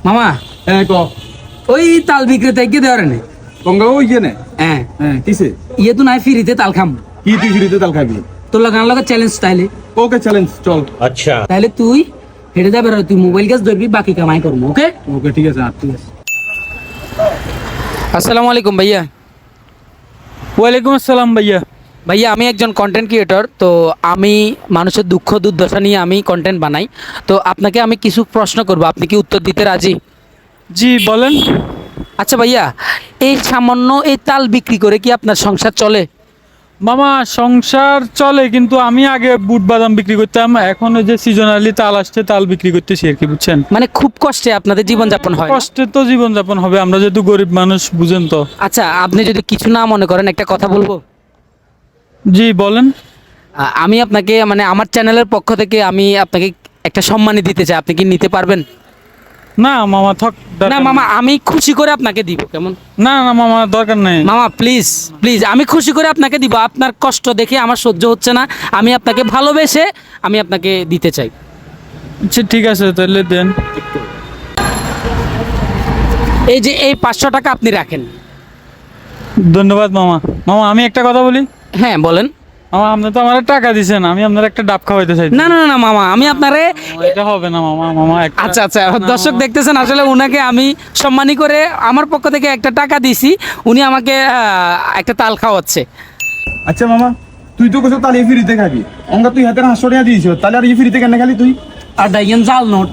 মামা ক ওই তাল বিক্রেতা গিয়ে দেওয়ার নেই গঙ্গা ওই কেনে হ্যাঁ কিসে ইয়ে তো নাই ফ্রিতে তাল খাম কি তুই ফ্রিতে তাল খাবি তোর লাগানোর লগে চ্যালেঞ্জ তাইলে ওকে চ্যালেঞ্জ চল তাইলে তুই হেঁটে যাবে তুই মোবাইল গ্যাস ধরবি বাকি কামাই করবো ওকে ওকে ঠিক আছে ঠিক আছে আসসালামু আলাইকুম ভাইয়া। ওয়ালাইকুম আসসালাম ভাইয়া। ভাইয়া আমি একজন কন্টেন্ট ক্রিয়েটর, তো আমি মানুষের দুঃখ দুর্দশা নিয়ে আমি কন্টেন্ট বানাই। তো আপনাকে আমি কিছু প্রশ্ন করব, আপনি কি উত্তর দিতে রাজি? জি বলেন। আচ্ছা ভাইয়া, এই সামান্য এই তাল বিক্রি করে কি আপনার সংসার চলে? মামা সংসার চলে, কিন্তু আমি আগে বুট বাদাম বিক্রি করতাম, এখন ওই যে সিজনালি তাল আসছে তাল বিক্রি করতেছি আর কি, বুঝছেন? মানে খুব কষ্টে আপনাদের জীবনযাপন হয় না? কষ্টে তো জীবনযাপন হবে, আমরা যেহেতু গরিব মানুষ, বুঝেন তো। আচ্ছা আপনি যদি কিছু না মনে করেন একটা কথা বলবো। জি বলেন। আমি আপনাকে মানে আমার চ্যানেলের পক্ষ থেকে আমি আপনাকে একটা সম্মানী দিতে চাই, আপনি কি নিতে পারবেন? না মামা থক না মামা, আমি খুশি করে আপনাকে দিব, কেমন? না না মামা দরকার নেই মামা প্লিজ প্লিজ, আমি খুশি করে আপনাকে দিব, আপনার কষ্ট দেখে আমার সহ্য হচ্ছে না, আমি আপনাকে ভালোবেসে আমি আপনাকে দিতে চাই। আচ্ছা ঠিক আছে তাহলে দেন। এই যে এই 500 টাকা আপনি রাখেন। ধন্যবাদ মামা। মামা আমি একটা কথা বলি। হ্যাঁ বলেন। মামা আপনি তো আমার টাকা দিছেন, আমি আপনার একটা ডাব খাওয়াইতে চাই। না না না মামা, আমি আপনারে এটা হবে না মামা। মামা একটা আচ্ছা আচ্ছা, দর্শক দেখতেছেন, আসলে উনাকে আমি সম্মানী করে আমার পক্ষ থেকে একটা টাকা দিছি, উনি আমাকে একটা তাল খাওয়াচ্ছে। আচ্ছা মামা, তুই তো কোথাও তাহলে ফ্রিতে খাবি, অঙ্গা তুই হাতের 500 টাকা দিয়েছ, তাহলে আর ফ্রিতে কেন খালি তুই? আর ডাইয়েন জাল নোট।